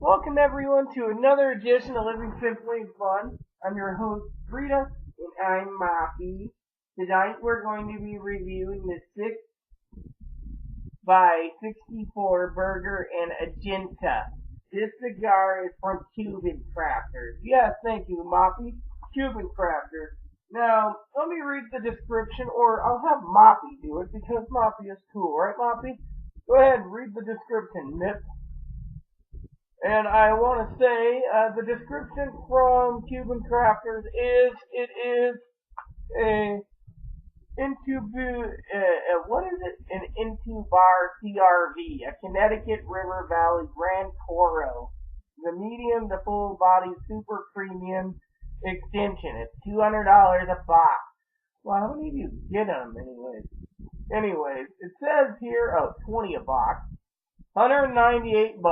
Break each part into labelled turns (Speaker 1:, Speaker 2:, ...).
Speaker 1: Welcome everyone to another edition of Living Simply and Fun. I'm your host Rita, and I'm Moppy. Tonight we're going to be reviewing the 6 by 64 Burger and Agenti. This cigar is from Cuban Crafters. Yes, thank you, Moppy. Cuban Crafters. Now, let me read the description, or I'll have Moppy do it because Moppy is cool, right, Moppy? Go ahead and read the description, Miss. And I want to say the description from Cuban Crafters is it is a what is it? An Intubar CRV, a Connecticut River Valley Grand Toro, the medium to full body super premium extension. It's $200 a box. Well, how many of you get them anyways? It says here, 20 a box. $198.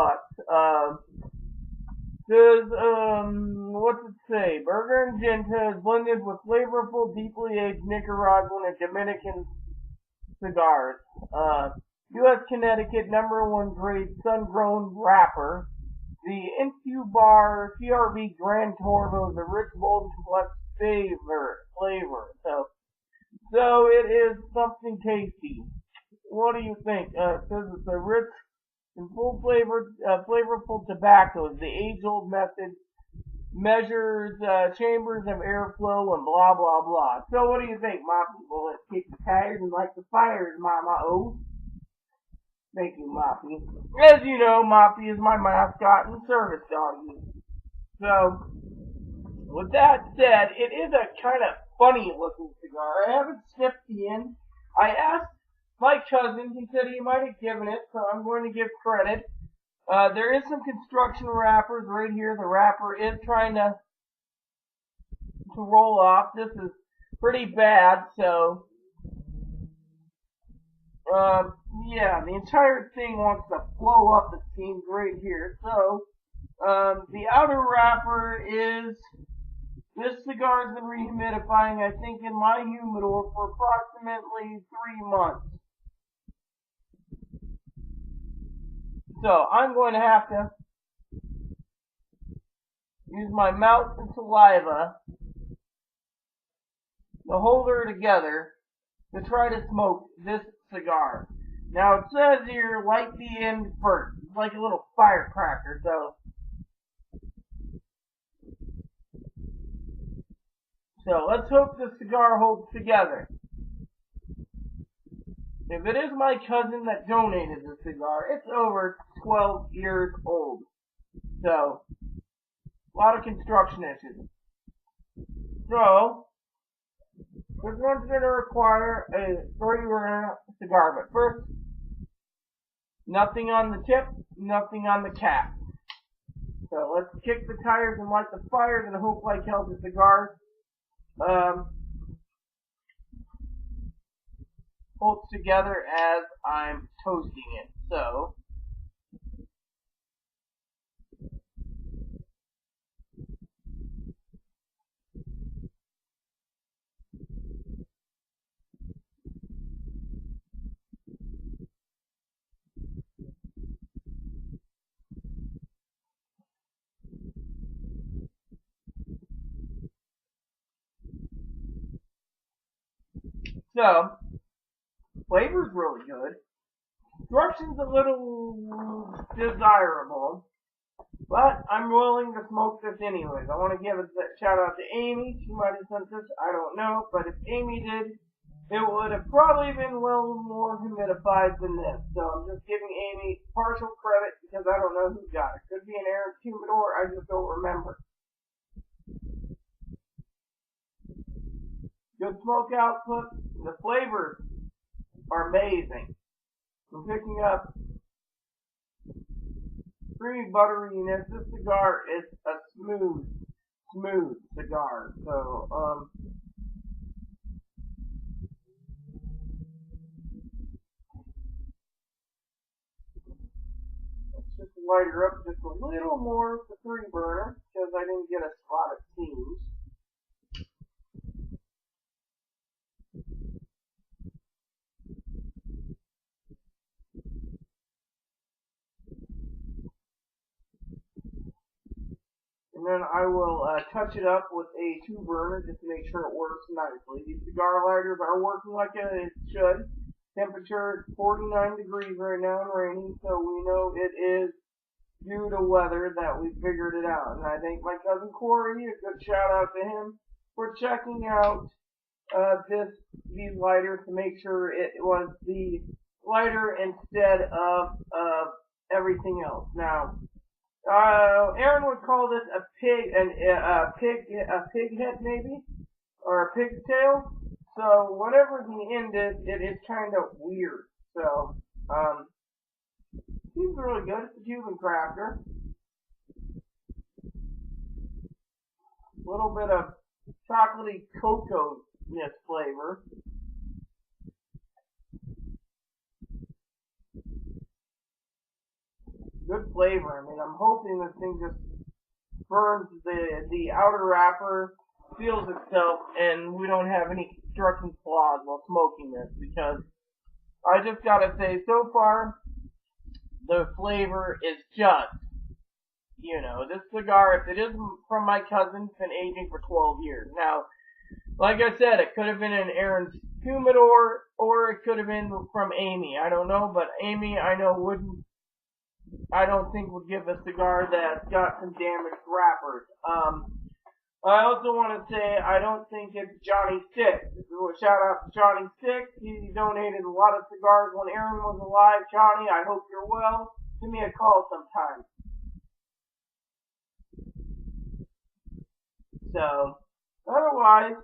Speaker 1: What's it say? Burger and Agenti is blended with flavorful, deeply aged Nicaraguan and Dominican cigars. U.S. Connecticut #1 grade sun-grown wrapper. The Intubar CRV Grand Toro is a rich, bold, and complex flavor. So it is something tasty. What do you think? It says it's a rich and full flavorful tobacco. The age-old method measures chambers of airflow and blah blah blah. So what do you think, Moppy? Will it kick the tires and light the fires, Mama? Oh, thank you, Moppy. As you know, Moppy is my mascot and service doggy. So, with that said, it is a kind of funny-looking cigar. I haven't sniffed the end. I asked my cousin, he said he might have given it, so I'm going to give credit. There is some construction wrappers right here. The wrapper is trying to roll off. This is pretty bad, so yeah, the entire thing wants to blow up, it seems, right here. So the outer wrapper is, this cigar has been rehumidifying, I think, in my humidor for approximately 3 months. So I'm going to have to use my mouth and saliva to hold her together to try to smoke this cigar. Now it says here, light the end first. It's like a little firecracker, so let's hope the cigar holds together. If it is my cousin that donated the cigar, it's over 12 years old. So, a lot of construction issues. So, this one's going to require a 3-burner cigar. But first, nothing on the tip, nothing on the cap. So, let's kick the tires and light the fires and hope like hell the cigar holds together as I'm toasting it. So, flavor's really good. Construction's a little desirable, but I'm willing to smoke this anyways. I want to give a shout out to Amy. She might have sent this, I don't know, but if Amy did, it would have probably been well more humidified than this. So I'm just giving Amy partial credit because I don't know who got it. Could be an Aaron's humidor, I just don't remember. Good smoke output. The flavors are amazing. I'm picking up creamy butteriness. This cigar is a smooth cigar. So, let's just light her up just a little more with the 3-burner because I didn't get a spot, it seems. And then I will touch it up with a 2-burner just to make sure it works nicely. These cigar lighters are working like it should. Temperature is 49 degrees right now and raining, so we know it is due to weather that we figured it out. And I think my cousin Corey, a good shout out to him for checking out these lighters to make sure it was the lighter instead of everything else. Now, Aaron would call this a pig head maybe, or a pig's tail. So whatever the end is, it is kind of weird. So seems really good. It's a Cuban crafter. A little bit of chocolatey cocoa-ness flavor. Good flavor. I mean, I'm hoping this thing just burns the outer wrapper, seals itself, and we don't have any construction flaws while smoking this, because I just gotta say, so far, the flavor is just, this cigar, if it isn't from my cousin, it's been aging for 12 years. Now, like I said, it could have been in Aaron's humidor, or it could have been from Amy. I don't know, but Amy, I don't think would give a cigar that's got some damaged wrappers. I also want to say I don't think it's Johnny Six. Shout out to Johnny Six. He donated a lot of cigars when Aaron was alive. Johnny, I hope you're well. Give me a call sometime. So, otherwise,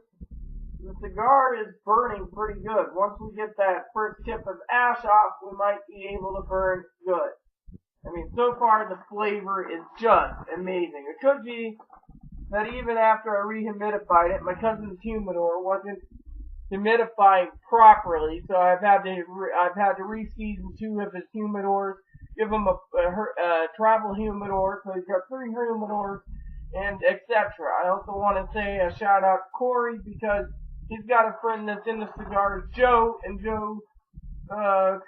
Speaker 1: the cigar is burning pretty good. Once we get that first tip of ash off, we might be able to burn good. I mean, so far the flavor is just amazing. It could be that even after I rehumidified it, my cousin's humidor wasn't humidifying properly, so I've had to reseason 2 of his humidors, give him a travel humidor, so he's got 3 humidors, and etc. I also want to say a shout out to Corey, because he's got a friend that's in the cigars, Joe, and Joe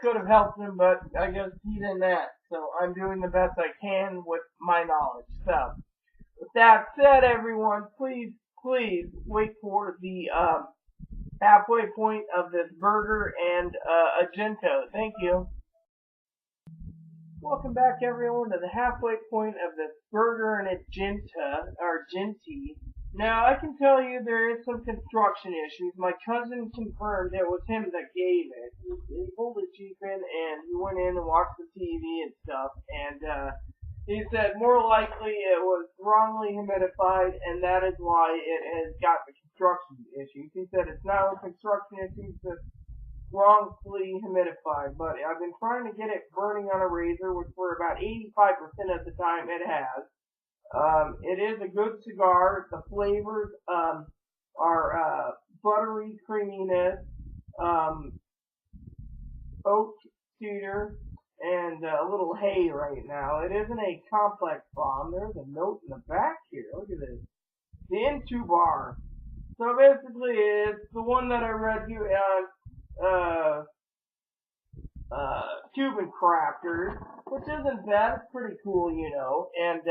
Speaker 1: could have helped him, but I guess he didn't ask. So I'm doing the best I can with my knowledge. So, with that said, everyone, please wait for the halfway point of this Burger and Agenti. Thank you. Welcome back, everyone, to the halfway point of this Burger and Agenti. Now, I can tell you there is some construction issues. My cousin confirmed it was him that gave it. He pulled his Jeep in, and he went in and watched the TV and stuff, and he said more likely it was wrongly humidified, and that is why it has got the construction issues. He said it's not a construction issue, it's just wrongfully humidified. But I've been trying to get it burning on a razor, which for about 85% of the time it has. It is a good cigar. The flavors are buttery creaminess, oak, cedar, and a little hay right now. It isn't a complex bomb. There's a note in the back here. Look at this. The Into bar. So basically, it's the one that I read you on Cuban Crafters, which isn't bad. It's pretty cool, and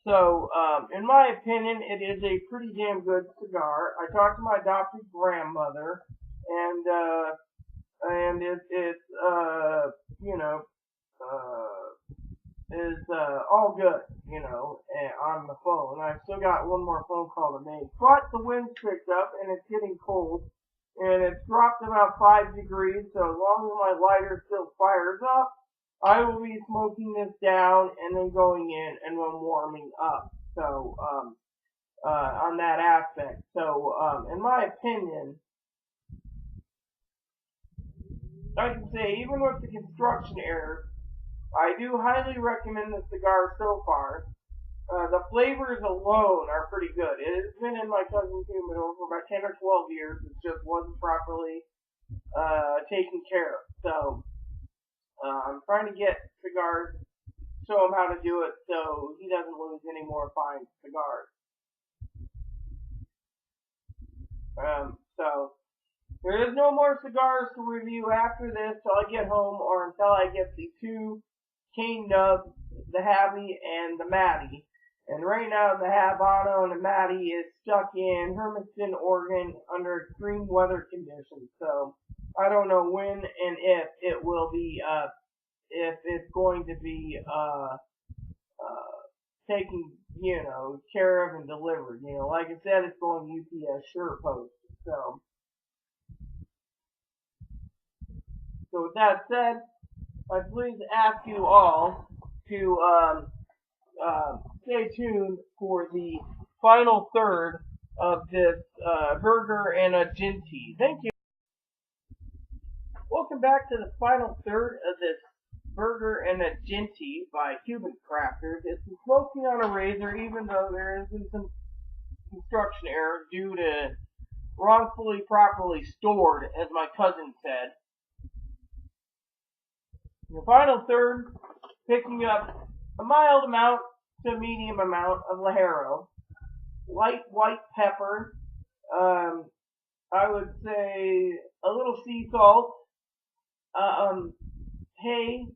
Speaker 1: so, in my opinion, it is a pretty damn good cigar. I talked to my adopted grandmother, and it's all good, on the phone. I still got one more phone call to make, but the wind's picked up, and it's getting cold, and it's dropped about 5 degrees, so as long as my lighter still fires up, I will be smoking this down and then going in and then warming up. So, on that aspect. So, in my opinion, I can say, even with the construction errors, I do highly recommend the cigar so far. The flavors alone are pretty good. It has been in my cousin's humidor for about 10 or 12 years. It just wasn't properly taken care of. So, I'm trying to get cigars, show him how to do it so he doesn't lose any more fine cigars. So, there is no more cigars to review after this till I get home or until I get the 2 cane nubs, the Habby and the Matty. And right now the Habano and the Maddie is stuck in Hermiston, Oregon under extreme weather conditions. So I don't know when and if it will be, if it's going to be, taken, care of and delivered. Like I said, it's going UPS SurePost. So with that said, I please ask you all to stay tuned for the final third of this Burger and Agenti. Thank you. Welcome back to the final third of this Burger and Agenti by Cuban Crafters. It's smoking on a razor, even though there has been some construction error due to wrongfully properly stored, as my cousin said. The final third, picking up a mild amount to medium amount of Ligero, light white pepper, I would say a little sea salt, hay,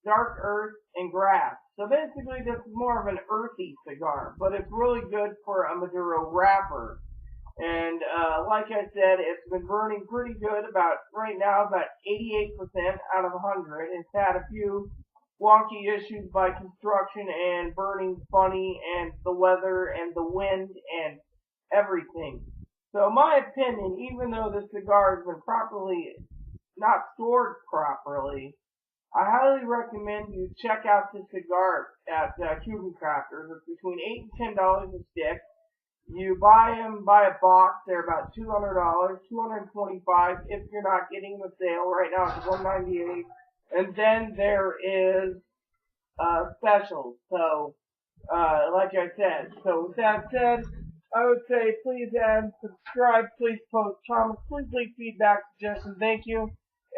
Speaker 1: dark earth, and grass. So basically this is more of an earthy cigar, but it's really good for a Maduro wrapper. And like I said, it's been burning pretty good, right now about 88% out of 100. It's had a few wonky issues by construction and burning funny and the weather and the wind and everything. So my opinion, even though this cigar has been not stored properly, I highly recommend you check out this cigar at Cuban Crafters. It's between $8 and $10 a stick. You buy them by a box, they're about $200, $225 if you're not getting the sale. Right now it's $198. And then there is specials. So, like I said. So with that said, I would say please subscribe, please post comments, please leave feedback, suggestions. Thank you.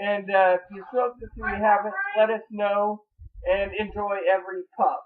Speaker 1: And if you smoked this or you haven't, let us know and enjoy every puff.